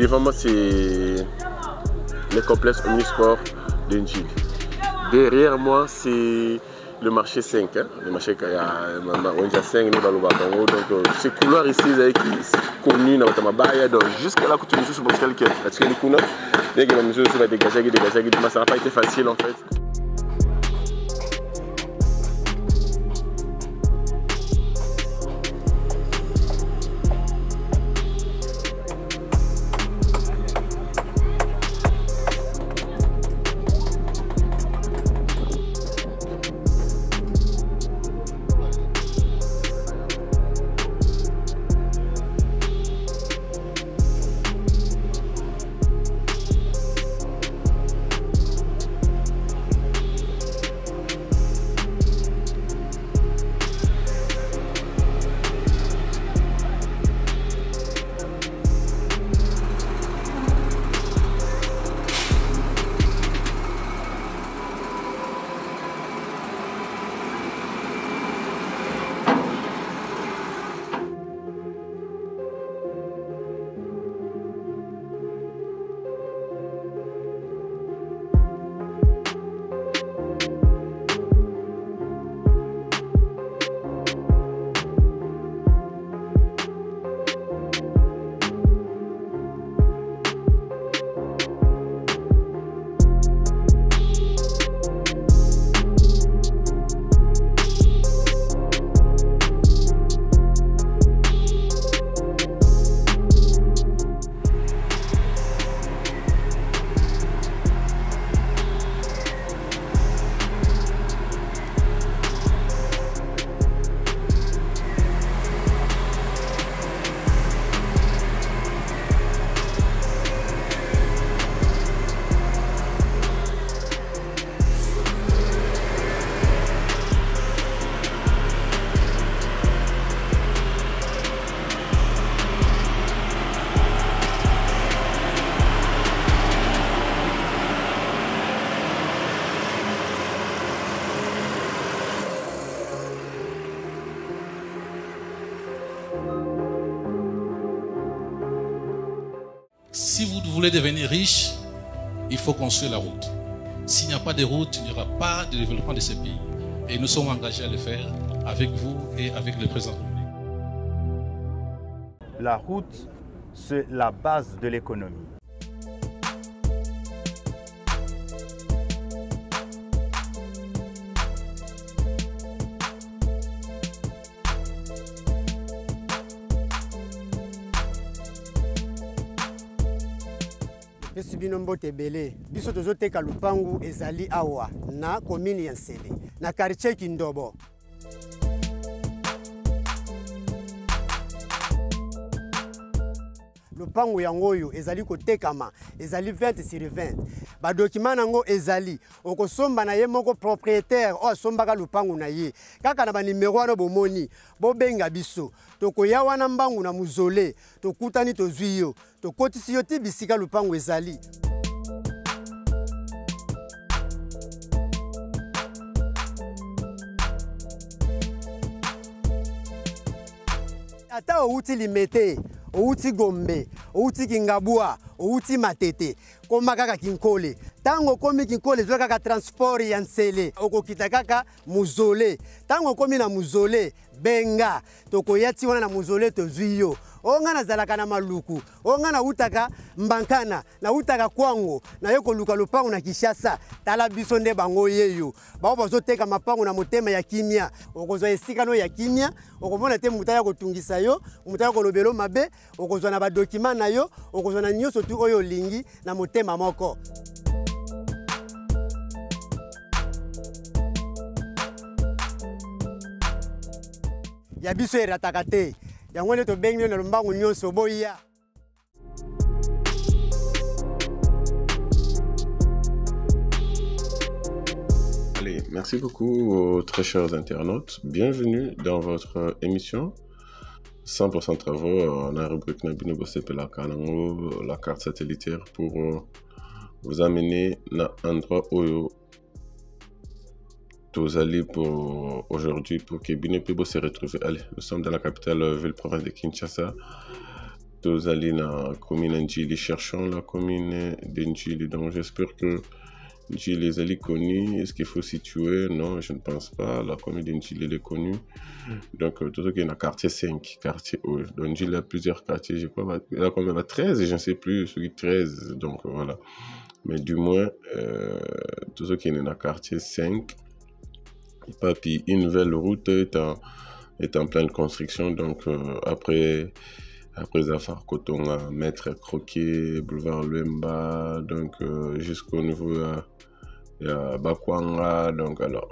devant moi, c'est le complexe Omnisport de Njili. Derrière moi, c'est le marché 5. Hein? Le marché qui a 5, donc ce couloir ici est connu dans le Mabaya. Donc jusqu'à là, quand tu me sur le calque, parce que les couloirs, dès que la mesure va dégager, ça n'a pas été facile en fait. Si vous voulez devenir riche, il faut construire la route. S'il n'y a pas de route, il n'y aura pas de développement de ce pays. Et nous sommes engagés à le faire avec vous et avec le président. La route, c'est la base de l'économie. Je suis Binombote Belé. Biso tozoteka lupangu ezali awa na commune ya Nsele na quartier Kindobo. Lupangu yango oyo ezali kotekama ezali 20 sur 20. Ba document nango ezali okosomba na ye moko propriétaire o asombaka lupangu na ye. Kaka na ba numéro wana bomoni bobenga biso. Tokoya wana mbangu na muzole tokutani tozwi yo. Tokotisi yo ti bisika lupangu ezali. Ata outi limete, outi Gombe, outi Kingabua, outi Matete, koma kaka Kinkole. Tango komi Kinkole zwa kaka transport ya Nsele, okokita kaka muzole. Tango komi na muzole, benga, tokoyati wana na muzole tozwi yo. Onga na zalaka na maluku, onga na utaka mbankana, na utaka kwango, na yoko luka lupangu na Kishasa, tala biso nde bango yeyo. Bao bazoteka mapangu na motema ya kimia, okozwa esika no ya kimia, okomona te mutaya kotungisa yo, mutaya kolobelo mabe, okozwa na ba document na yo, okozwa na nyoso tu oyo lingi na motema moko. Ya biso erataka te. Yango nde tobengi na lombangu nyonso boya. Allez, merci beaucoup très chers internautes. Bienvenue dans votre émission 100% travaux. On a rubrique Nabino Sepela Kanango, la carte satellitaire pour vous amener à un endroit où tous allés pour aujourd'hui pour que Binepibo se retrouve. Allez, nous sommes dans la capitale ville province de Kinshasa tozali na commune Njili, cherchons la commune de Njili. Donc j'espère que Njili est connu. Est-ce qu'il faut situer? Non, je ne pense pas. La commune de Njili est connue. Donc tout ce qui est dans le quartier 5, quartier O. Donc Njili il y a plusieurs quartiers, je crois. Il y a combien? 13, je ne sais plus, celui 13. Donc voilà. Mais du moins, tout ce qui est dans le quartier 5, et puis une nouvelle route est en pleine construction. Donc après Zafar Kotonga, Maître Croquet, Boulevard Luemba, donc jusqu'au niveau de Bakwanga. Donc alors,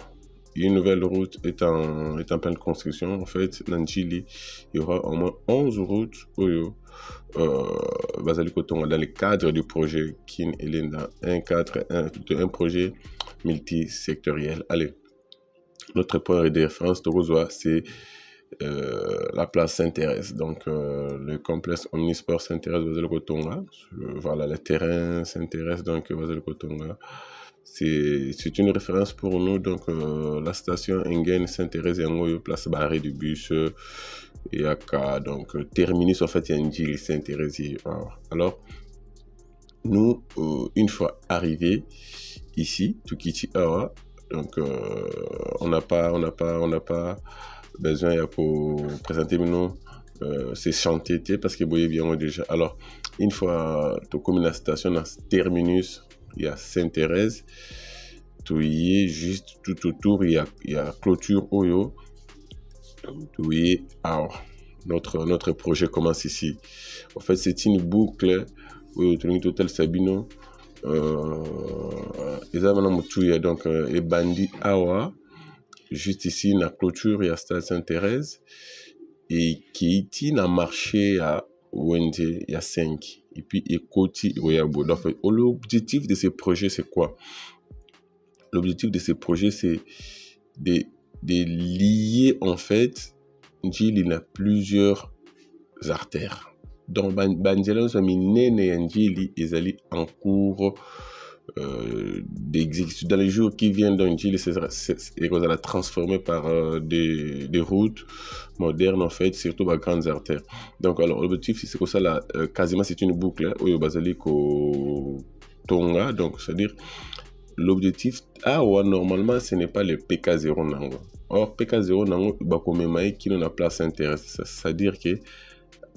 une nouvelle route est en pleine construction. En fait, dans Njili, il y aura au moins 11 routes Basali Kotonga dans le cadre du projet Kin Elenda, un projet multisectoriel. Allez, notre point de référence de Rosoa, c'est la place Saint-Thérèse. Donc le complexe Omnisport Saint-Thérèse Basel Kotonga, voilà le terrain Saint-Thérèse, donc Basel Kotonga, c'est une référence pour nous. Donc la station Engen Saint-Thérèse et place barrée du bus et à donc terminus en fait il y a une Njili Saint-Thérèse. Alors nous une fois arrivés ici Tukiti Awa, donc on n'a pas besoin pour présenter nous ces chantiers parce que vous voyez bien déjà. Alors une fois tu communes la station dans terminus, il y a Saint-Thérèse, tu y es juste tout autour, il y a clôture Oyo, tu y es. Alors notre projet commence ici. En fait c'est une boucle où tu total Sabino donc et Bandi Awa. Juste ici, la clôture, il y a Stade Saint-Thérèse et qui est dans marché à Wende, il y a 5. Et puis, il y a Koti Oyabo. Donc, l'objectif de ces projets, c'est quoi? L'objectif de ces projets, c'est de lier, en fait, Njili, il a plusieurs artères. Donc, Banjela, nous sommes nés Njili, ils allaient en cours d'exécution dans les jours qui viennent. Dans Njili, et qu'on va transformer par des routes modernes en fait, surtout par grandes artères. Donc alors l'objectif c'est que ça là, quasiment c'est une boucle au Basaliko Tonga. Donc c'est à dire l'objectif normalement ce n'est pas le PK0 nango. Or PK0 nango bako memaye qui n'a place intéressante, c'est à dire que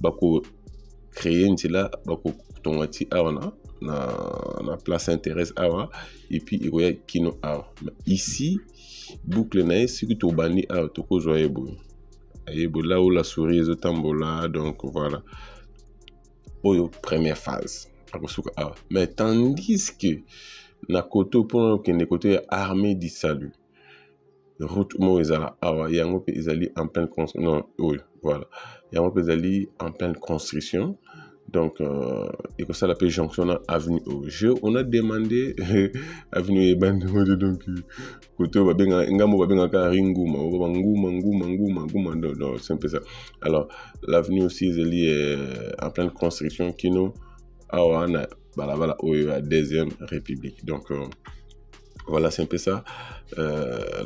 bako créer une là bako tongati awana na place Saint-Thérèse awa et puis il y a kino awa. Ici boucle nae c'est to bani awa to ko joyebo là où la souris est tambola. Donc voilà oyo première phase awa. Mais tandis que na koto pour que ne côté armée du salut route mo ezala awa yango pe ezali en pleine construction. Non oyo voilà yango pe ezali en pleine construction. Donc, et que ça l'appelle jonction avenue au jeu. On a demandé avenue et bande donc côté ngamo babenga ka ringuma nguma donc c'est un peu ça. Alors l'avenue aussi est en pleine construction qui nous awana balabala au deuxième république. Donc voilà, c'est un peu ça.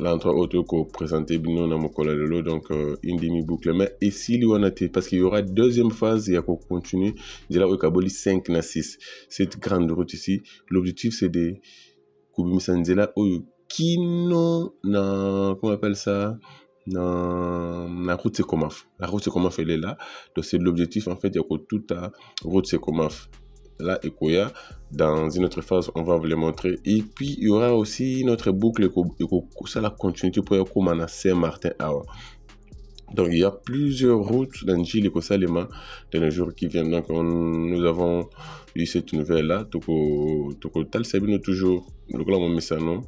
L'endroit auto qu'on présentait bino na mokola lelo, donc une demi-boucle. Mais ici, il y a parce qu'il y aura deuxième phase, il y a qu'on continue. Déjà, au Kaboli 5 na 6. Cette grande route ici, l'objectif c'est de Kubimisandela au Kino na, comment on appelle ça? La route c'est Komaf. La route c'est Komaf, elle est là. Donc c'est l'objectif en fait, il y a toute la route c'est Komaf. Là, Ekoya, dans une autre phase, on va vous les montrer. Et puis, il y aura aussi notre boucle, ça la continuité pour Yakoumana Saint-Martin. Donc, il y a plusieurs routes dans Njili Kosalema dans les jours qui viennent. Donc, nous avons eu cette nouvelle-là. Toko Tal Sabino toujours. Donc, là, on met ça, non?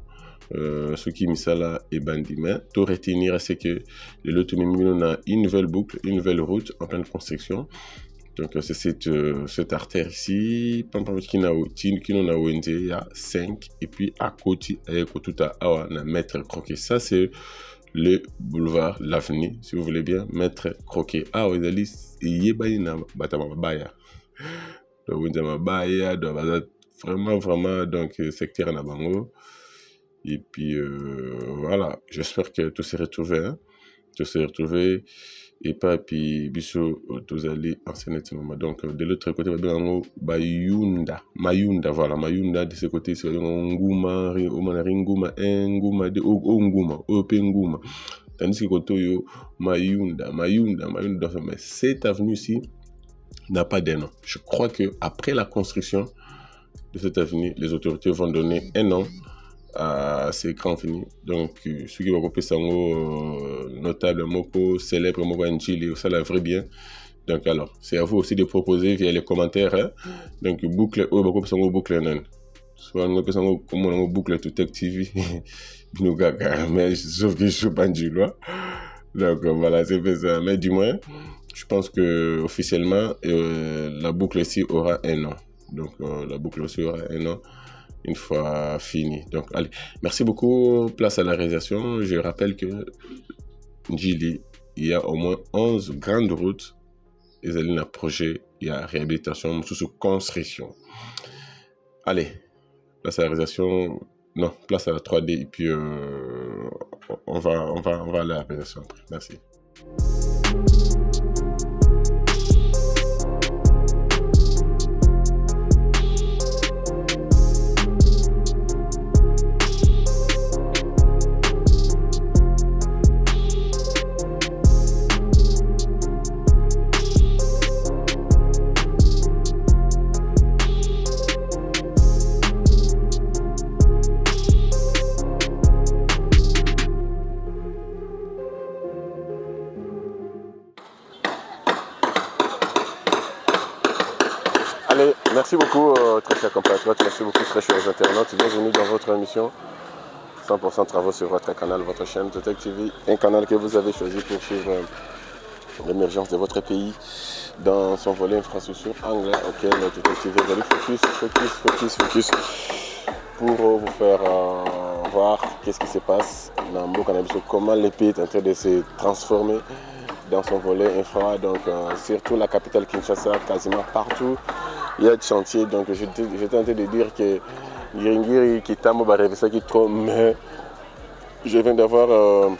Ce qui met ça là est bandit. Mais tout retenir, c'est que le Lotomimi, on a une nouvelle boucle, une nouvelle route en pleine construction. Donc c'est cette artère ici, il y a 5 et puis à côté, on a Maître Croquet. Ça c'est le boulevard L'Avenir, si vous voulez bien, Maître Croquet. Il y a vraiment donc secteur Nabango. Et puis voilà, j'espère que tout s'est retrouvé. Hein? tu se retrouver et pas puis biso tous aller enseignement. Donc de l'autre côté Mayunda, voilà, Mayunda de ce côté c'est Nguma, Nguma, Nguma de Nguma, Nguma. Tandis que côté Mayunda, mais cette avenue-ci n'a pas d'un an. Je crois que après la construction de cette avenue, les autorités vont donner un an à ces grands finis. Donc, ceux qui vont couper ça, notable, moko, célèbre, moko, Njili, ça la vrai bien. Donc, alors, c'est à vous aussi de proposer via les commentaires. Hein? Donc, boucle, boucle, non. Soit on boucle tout Tech TV, mais sauf que je suis pas Njilwa. Donc, voilà, c'est ça. Mais du moins, je pense que officiellement, la boucle ici aura un an. Donc, la boucle aussi aura un an. Une fois fini. Donc, allez, merci beaucoup. Place à la réalisation. Je rappelle que Njili, il y a au moins 11 grandes routes. Il y a un projet, il y a réhabilitation, sous construction. Allez, place à la réalisation. Non, place à la 3D. Et puis, on va à la réalisation après. Merci. Allez, merci beaucoup très chers compatriotes, merci beaucoup très chers internautes, bienvenue dans votre émission 100% travaux sur votre canal, votre chaîne Tech TV, un canal que vous avez choisi pour suivre l'émergence de votre pays dans son volet infrastructure anglais auquel Tech TV va aller focus pour vous faire voir qu'est-ce qui se passe dans le cannabis, comment le pays est en train de se transformer dans son volet infra, donc surtout la capitale Kinshasa, quasiment partout. Il y a des chantiers, donc j'étais en train de dire que Giringiri qui t'a rêvé ça qui trop, mais je viens d'avoir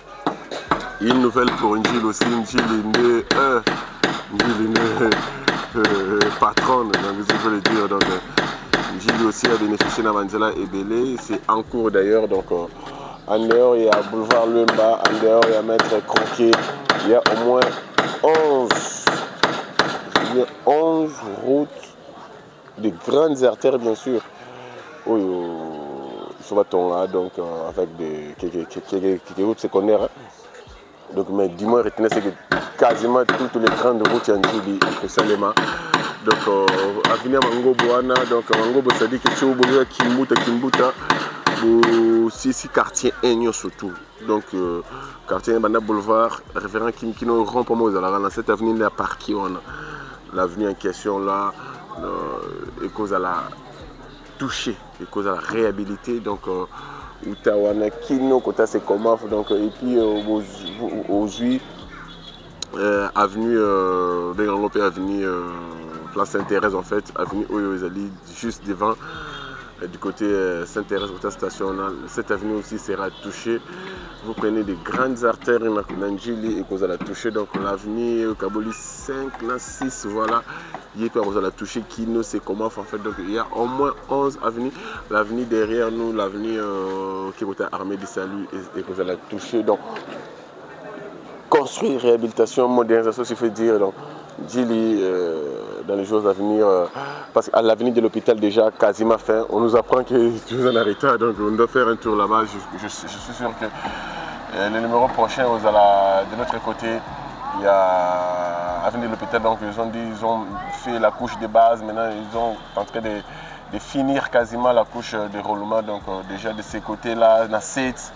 une nouvelle pour Njili aussi, Njili patronne, donc je veux le dire, donc Njili aussi a bénéficié de Mandela et Belé, c'est en cours d'ailleurs, donc en dehors il y a Boulevard Lumba, en dehors il y a Maître Croquet, il y a au moins 11 routes, de grandes artères bien sûr, donc avec des routes secondaires. Donc, mais dis-moi, retenez c'est que quasiment toutes les grandes routes en Njili au Salema. Donc, avenue Mangobo, donc Mangobo, ça dit que tu as Kimbuta, si quartier 1 surtout. Donc, quartier 1, Boulevard, référent Kimkino, rond-point, dans cette avenue, il y a parqué, l'avenue en question là. Et cause à la toucher, et cause à la réhabiliter, donc Utawana Kino, Kota c'est comment, donc et puis aux Juifs, avenue avenue Place Sainte-Thérèse en fait, avenue Oyozali, juste devant du côté Sainte-Thérèse, station, cette avenue aussi sera touchée. Vous prenez des grandes artères Njili et cause à la toucher, donc l'avenue Kaboli 5, 6, voilà. Il peut avoir la toucher qui ne sait comment en fait, donc il y a au moins 11 avenues, l'avenue derrière nous, l'avenue qui est armée du salut et vous allez la toucher, donc construire, réhabilitation, modernisation, il faut dire, donc Njili dans les jours à venir, parce qu'à l'avenue de l'hôpital déjà quasiment fin, on nous apprend que tout est en retard, donc on doit faire un tour là-bas, je suis sûr que le numéro prochain de l'autre côté, il y a avenue de l'hôpital, donc ils ont fait la couche de base, maintenant ils sont en train de finir quasiment la couche de roulement, donc déjà de ces côtés-là, dans 7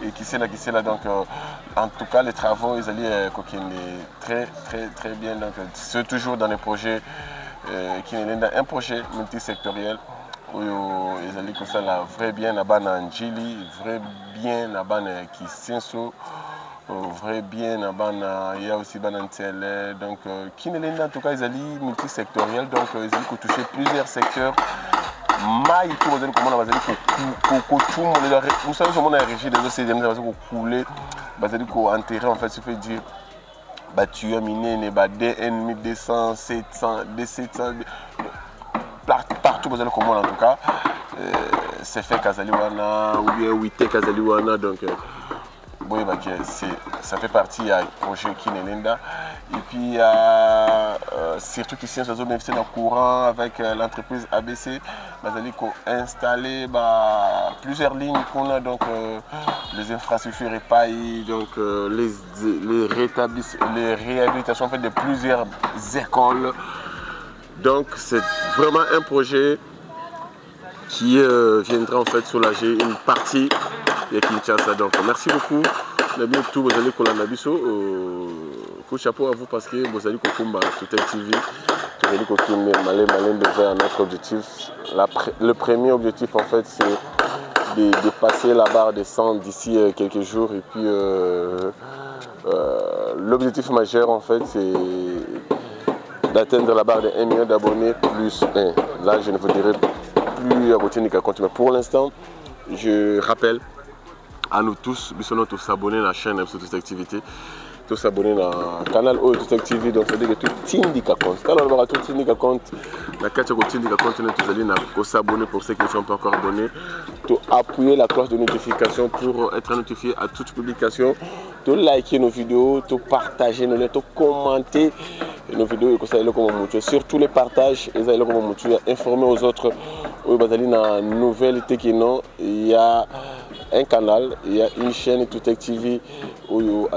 et qui c'est là, donc en tout cas les travaux ils allaient très bien, donc c'est toujours dans les projets qui est dans un projet multisectoriel où ils allaient comme ça là, vrai bien là-bas dans Njili, vrai bien là-bas dans Kisenso, vrai bien là-bas il y a aussi Banantel, donc qui n'est en tout cas ils allaient multisectoriel, donc ils allaient toucher plusieurs secteurs mai tout bazali komona bazali ko tumolela vous savez comment on a régi des OCDM bazali ko couler bazali ko enterrer en fait ça veut dire tueur minene DN 1200 700 D700 partout bazali komona en tout cas c'est fait Kazali wana ou bien 8 Kazali wana donc bon, ça fait partie du projet Kinelenda. Et puis, surtout qu'ici, nous avons bénéficié d'un courant avec l'entreprise ABC. Nous avons installé plusieurs lignes qu'on a, donc les infrastructures épaillées, donc les réhabilitations faites de plusieurs écoles. Donc, c'est vraiment un projet qui viendra en fait soulager une partie de Kinshasa. Donc merci beaucoup. Tout vous allez coller Nabiso. Chapeau à vous parce que vous allez Kokumba tout TV. Vous allez Kokumba malin vers notre objectif. Le premier objectif en fait c'est de passer la barre des 100 d'ici quelques jours et puis l'objectif majeur en fait c'est d'atteindre la barre de 1 million d'abonnés plus 1. Là je ne vous dirai plus à votre compte mais pour l'instant je rappelle à nous tous, nous tous s'abonner à la chaîne de toute activité, tous s'abonner à la canal de toute activité, donc c'est-à-dire que tout indique compte. Quand on va tout indique compte, la carte de indique compte, nous allons s'abonner pour ceux qui ne sont pas encore abonnés, tout appuyer la cloche de notification pour être notifié à toute publication, tout liker nos vidéos, tout partager nos liens, tout commenter nos vidéos et que ça aille comme on surtout les partages et ça aille comme on informer aux autres où il y a une nouvelle techno, il y a un canal, il y a une chaîne toute activée où il y a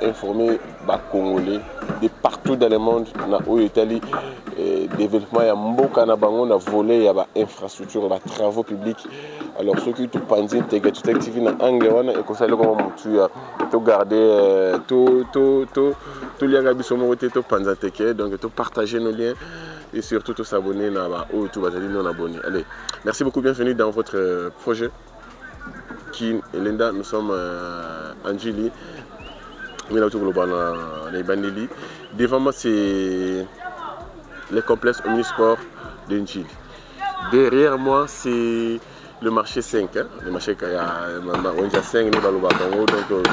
informer les Congolais de partout dans le monde où il y a développement, il y a beaucoup de volets, il y a infrastructures, il y a travaux publics. Alors ceux qui sont pensés toute activité dans l'angle et que ça aille comme on garder tout les gars qui sont montés tout penser donc tout partager nos liens et surtout tout s'abonner là-bas ou tout bazali non abonné. Allez, merci beaucoup, bienvenue dans votre projet Kinelenda. Nous sommes en Julie, devant moi c'est le complexe Omnisport de Njili. Derrière moi c'est le marché 5, le marché Onja 5 donc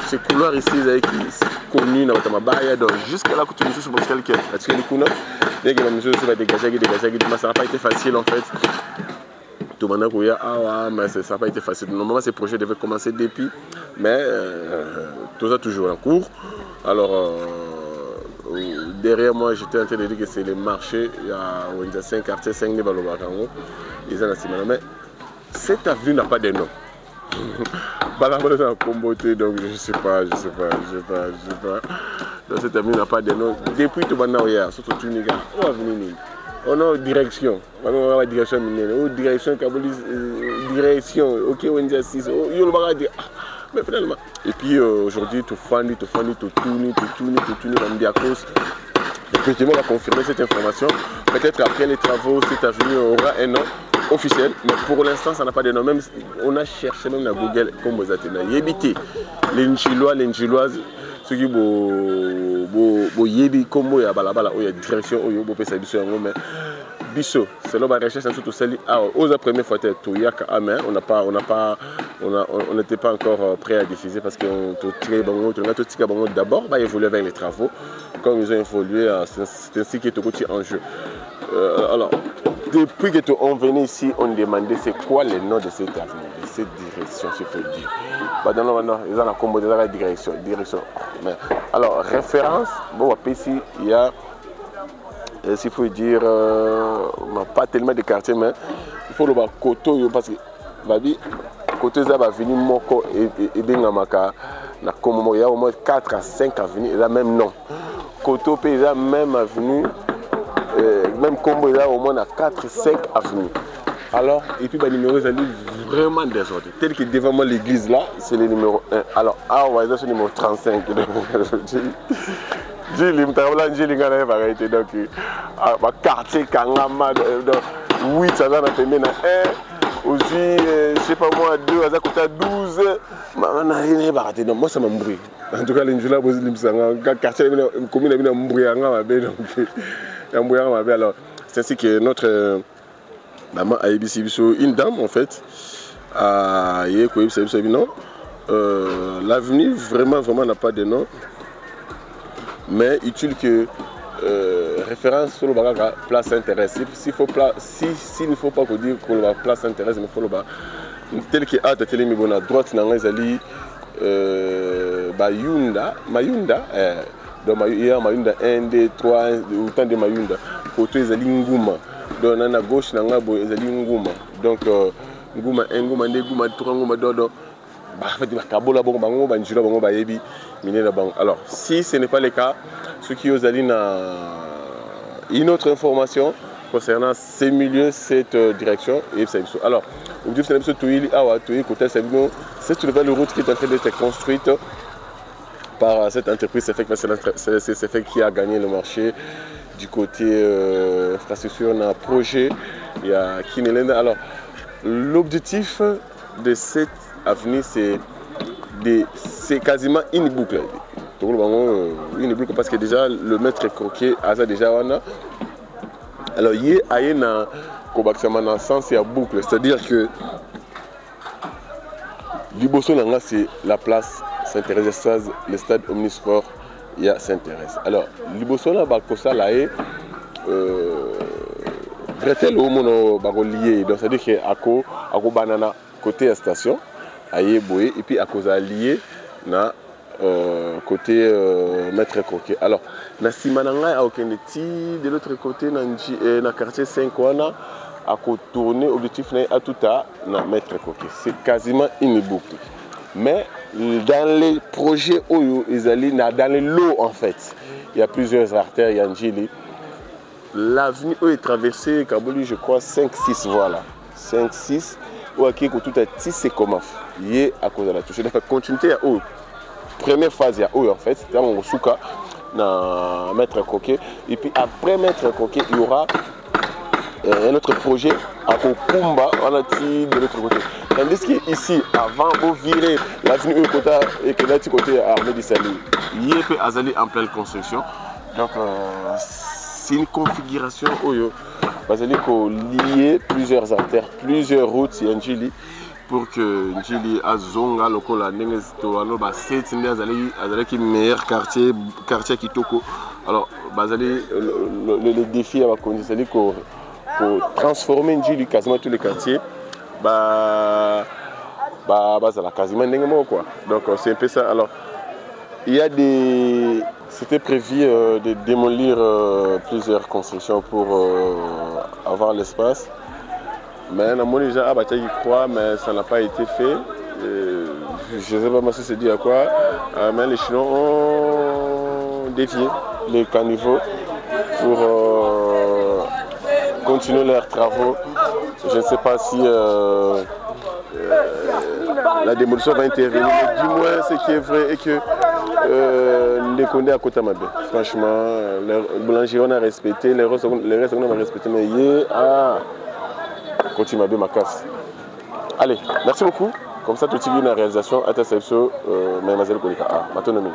ce couloir ici qui connu dans Matamabaya, donc jusqu'à là que tu me sur le qui est ça n'a pas été facile en fait. Tout le monde mais ça n'a pas été facile. Normalement ce projet devait commencer depuis, mais tout ça toujours en cours. Alors derrière moi j'étais en train de dire que c'est le marché, il y a Onja 5 quartier 5 mais cette avenue n'a pas de nom. Donc je sais pas. Donc cette avenue n'a pas de nom. Depuis tout le monde, surtout Tuniga, on va venir. On a direction. On a direction minière. Direction Kabolis, direction. Ok, on dit 6. Mais finalement. Et puis aujourd'hui, tout fani, tout tourne, on dit à cause. Effectivement, on va confirmer cette information. Peut-être après les travaux, cette avenue aura un nom officiel, mais pour l'instant ça n'a pas de nom. Même on a cherché même dans Google comme vous avez dit. Yébité, les Njiloises, ceux qui bo yébi comme il y a balabala, il y a direction, il y a beaucoup de mais biso, c'est là la recherche surtout celle aux premières fois tout yak amen, on n'était pas encore prêt à diffuser parce que tout d'abord va évoluer avec les travaux, comme ils ont évolué, c'est ainsi que tout est en jeu. Alors depuis que on venait ici, on demandait c'est quoi le nom de cette avenue, de cette direction, si je peux dire. Non, ils ont la combo de la direction. Mais, alors, référence, bon, ici, il y a, s'il faut dire, pas tellement de quartiers, mais il faut le voir Koto, parce que, Koto, ça va venir Moko et Bengamaka, il y a au moins 4 à 5 avenues, il y a même nom. Koto, il y a même avenue. Même combo là au moins à 4-5 avenues. Alors, et puis les numéros sont vraiment désordonnés. Tel que devant moi l'église là, c'est le numéro 1. Alors, ouais, c'est le numéro 35. J'ai arrêté. Donc, quartier Kangama, 8, ça va m'appeler na 1. Aussi, je sais pas moi, 2, à côté 12. Moi, ça m'embrouille. En tout cas, les gens là, quartier, commune, alors, c'est ainsi que notre Maman a une dame en fait. Non. L'avenir vraiment n'a pas de nom. Mais utile que référence sur le baga place intéresse. S'il ne faut pas dire que la place intéresse, mais il faut le baga. Tel que a tel mi bona droite na ngazali Mayunda donc Mayunda 1 2 3 autant de Mayunda côté ezali Nguma donc na gauche na ngabo ezali Nguma donc Nguma 1 Nguma 2 Nguma 3 Nguma dodo alors si ce n'est pas le cas ceux qui osent aller une autre information concernant ces milieux, cette direction et alors cette nouvelle route qui est en train d'être construite par cette entreprise c'est qui a gagné le marché du côté infrastructure on a un projet il y a Kinelenda. Alors l'objectif de cette avenue c'est quasiment une boucle parce que déjà le maître croquet a déjà alors il y a un sens et boucle, c'est-à-dire que Liboso Nanga c'est la place s'intéresse le stade Omnisport il y a s'intéresse. Alors Liboso Nanga ça là est Bretel au mono lié donc c'est-à-dire que ako banana côté la station aye boye et puis à cause lié na côté maître croquet. Alors na simananga a aucun de l'autre côté na quartier 5 wana à tourner objectif à tout na maître croquet. C'est quasiment une boucle. Mais dans les projets Oyo Ezali dans les lots en fait, il y a plusieurs artères Yanjili. L'avenue est traversée Kaboli je crois 5-6 voilà. 5-6 ou qui tout à tissé comme il à cause de la touche. Donc continuité à haut. Première phase il y a haut en fait, c'est dans Souka na maître croquet et puis après maître croquet il y aura un autre projet à Kokumba on a tiré de l'autre côté. Tandis qu'ici avant vous virer l'avenue Ukota et que là du côté Armée du Salut, il y a Azali en pleine construction. Donc c'est une configuration Oyo. Bazali ko lier plusieurs artères, plusieurs routes Yanjili pour que Njili Azonga lokola nengesto ano ba setinde azali ki meilleur quartier Kitoko. Alors bazali le défi à Bakonzi ko transformer Njili quasiment tous les quartiers bazala quasiment ndengemo quoi. Donc c'est un peu ça. Alors il y a c'était prévu de démolir plusieurs constructions pour avoir l'espace. Mais on a déjà abattu qui croit, mais ça n'a pas été fait. Je ne sais pas si c'est dit à quoi. Mais les Chinois ont dévié les caniveaux pour continuer leurs travaux. Je ne sais pas si la démolition va intervenir. Mais du moins, ce qui est vrai est que les condés à Kotamabé. Franchement, les boulangers on a respecté, les restes on a respecté, mais Kotamabé ma casse. Allez, merci beaucoup. Comme ça, tout est bien la réalisation. À ta sepso, Mademoiselle Kolika. Maintenant,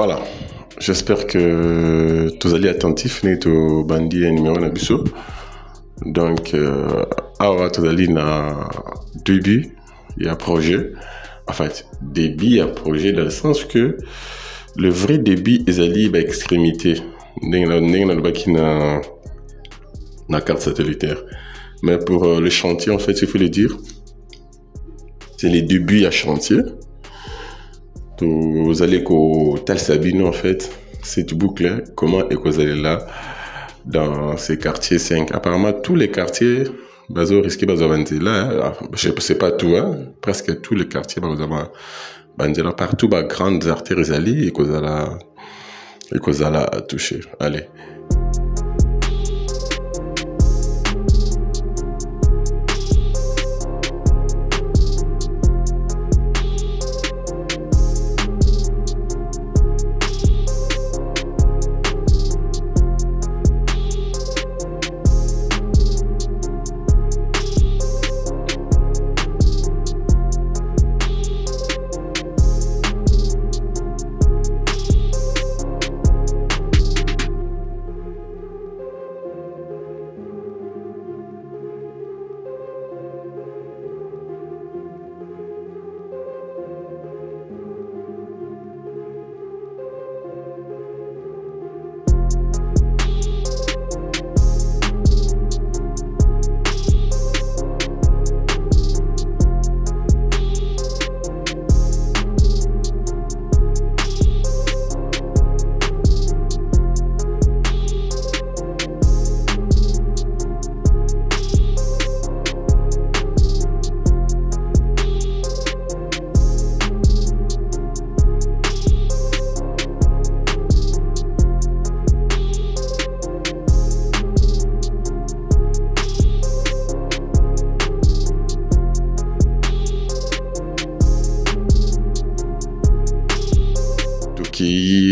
Voilà. J'espère que tous allez attentifs au bandit numéro Nabiso. Donc, tous allez na début, il y a projet. En fait, début, il y a projet dans le sens que le vrai début, ils allaient à extrémité. Na carte satellitaire. Mais pour le chantier, en fait, il faut le dire, c'est les débuts à chantier. Vous allez qu'au Tal Sabino, en fait, cette boucle, comment est que vous allez là, dans ces quartiers 5. Apparemment, tous les quartiers, bazo risqué bazo là, je sais pas tout, hein, presque tous les quartiers, bazo là, partout, bah, grandes artères allées et que vous allez toucher. Allez.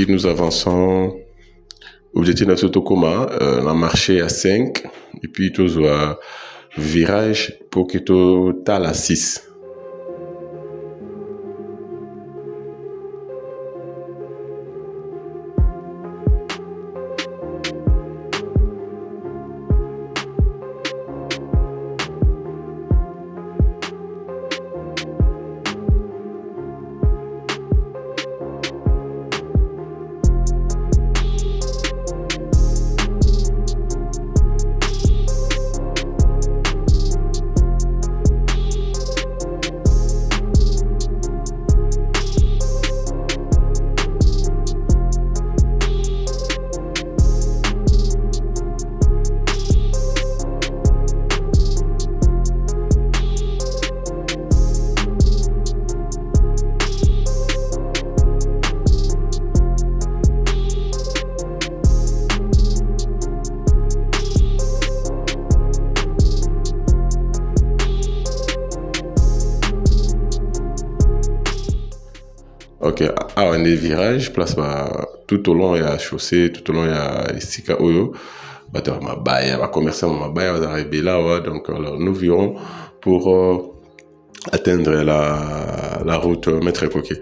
Nous avançons. Objectif de Sotokoma, on a marché à 5 et puis tout virage pour que tout à 6. Ok, on a des virages, place tout au long il y a chaussée, tout au long il y a Sika Oyo, ma baille, ma commerçant, ma baille, on va arriver là, donc alors, nous verrons pour atteindre la route Maître Coquet.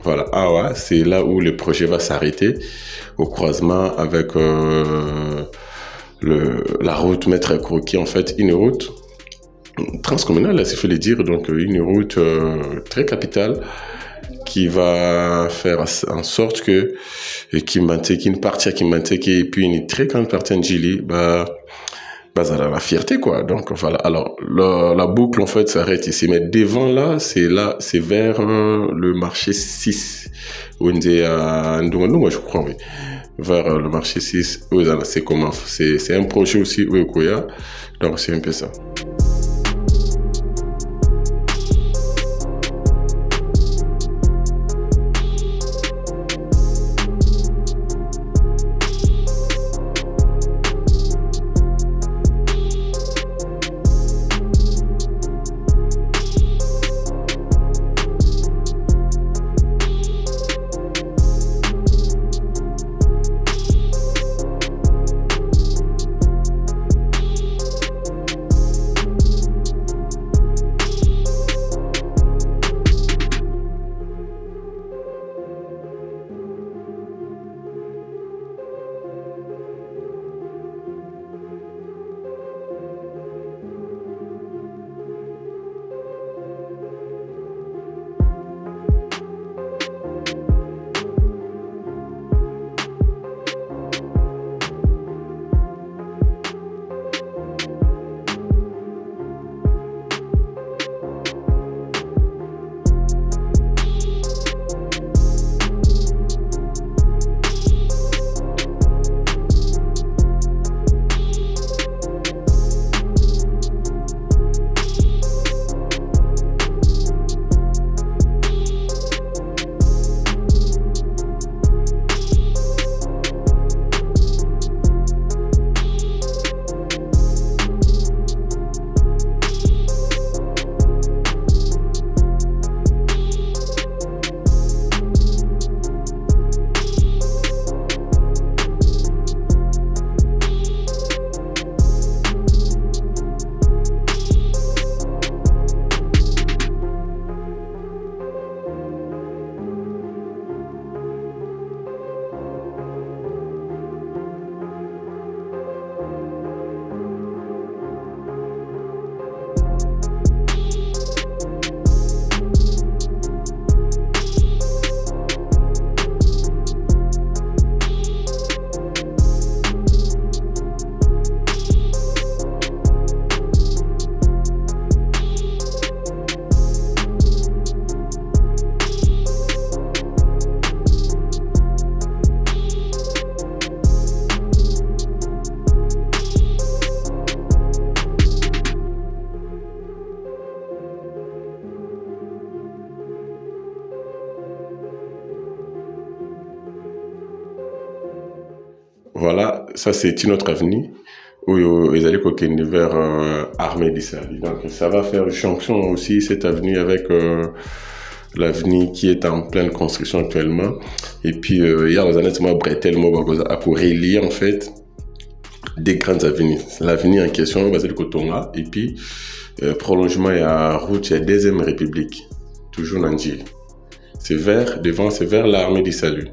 Voilà, c'est là où le projet va s'arrêter, au croisement avec la route Maître Croquis, en fait, une route transcommunale, s'il faut le dire, donc une route très capitale qui va faire en sorte que une partie qui Kimanteke et puis une très grande partie de Gili, la fierté, quoi. Donc voilà, alors la boucle en fait s'arrête ici, mais devant c'est vers le marché 6 où on dit à Ndongo, je crois, oui, vers le marché 6 où c'est comment, c'est un projet aussi où Koya, donc c'est un peu ça. ça c'est une autre avenue où ils allaient coquiner vers Armée d'Israël. Donc ça va faire jonction aussi cette avenue avec l'avenue qui est en pleine construction actuellement. Et puis il y a les années Bretel Mobagoza à relier en fait des grandes avenues. L'avenue en question, basée de Kotonga, et puis prolongement il y a route, il y a Deuxième République, toujours Nandjil. C'est vers l'Armée du Salut.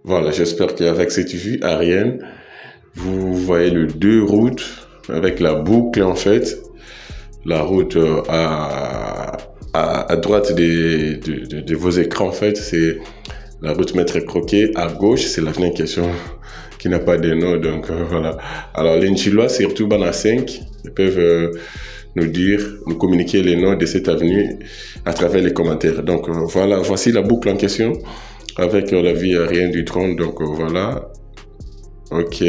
Voilà, j'espère qu'avec cette vue aérienne, vous voyez les deux routes avec la boucle en fait. La route à droite de vos écrans en fait, c'est la route Maître Croquet. À gauche, c'est l'avenue en question qui n'a pas de nom, donc voilà. Alors les Nchilois, surtout Bana 5, ils peuvent nous communiquer les noms de cette avenue à travers les commentaires. Donc voilà, voici la boucle en question avec la vue aérienne du drone. Donc voilà. Ok.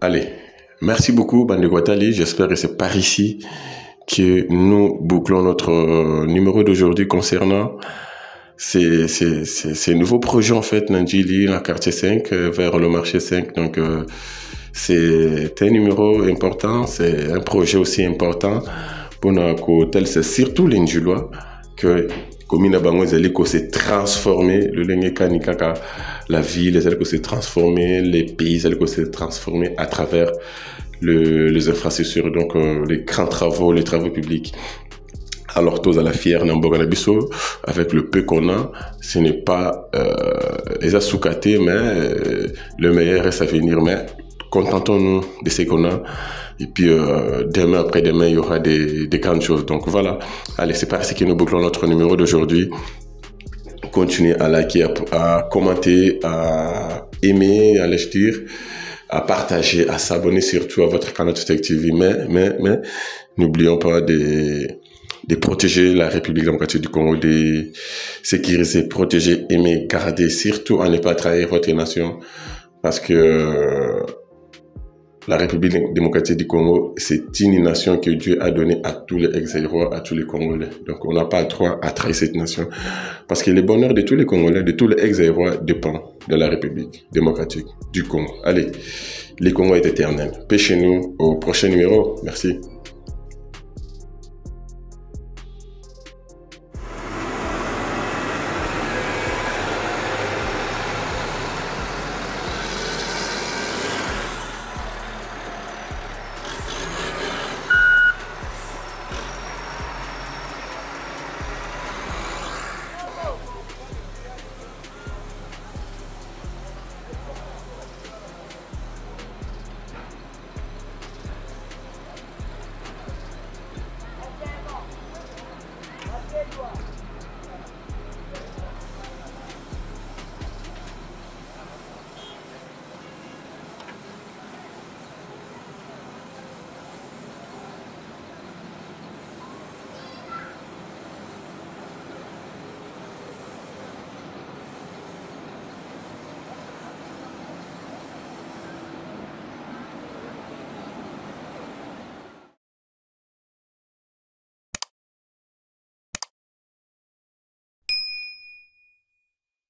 Allez, merci beaucoup, Bande Guattali. J'espère que c'est par ici que nous bouclons notre numéro d'aujourd'hui concernant ces nouveaux projets en fait, Nandjili, la quartier 5, vers le marché 5. Donc, c'est un numéro important, c'est un projet aussi important pour nous, tel c'est surtout les Ndjulois que commune Bango Zeliko s'est transformé, le Lengue Kanikaka, la ville, Zeliko s'est transformé, les pays, Zeliko s'est transformé à travers les infrastructures, donc les grands travaux, les travaux publics. Alors, tous à la fière Namboganabiso, avec le peu qu'on a, ce n'est pas les assoukatés, mais le meilleur reste à venir. Mais contentons-nous de ce qu'on a. Et puis, demain, après-demain, il y aura des grandes choses. Donc, voilà. Allez, c'est par ici que nous bouclons notre numéro d'aujourd'hui. Continuez à liker, à commenter, à aimer, à dire, à partager, à s'abonner surtout à votre canal Tech TV. Mais, n'oublions pas de protéger la République démocratique du Congo, de sécuriser, protéger, aimer, garder, surtout à ne pas trahir votre nation. Parce que la République démocratique du Congo, c'est une nation que Dieu a donnée à tous les ex-Zaïrois, à tous les Congolais. Donc, on n'a pas le droit à trahir cette nation. Parce que le bonheur de tous les Congolais, de tous les ex-Zaïrois dépend de la République démocratique du Congo. Allez, le Congo est éternel. Paix chez nous au prochain numéro. Merci.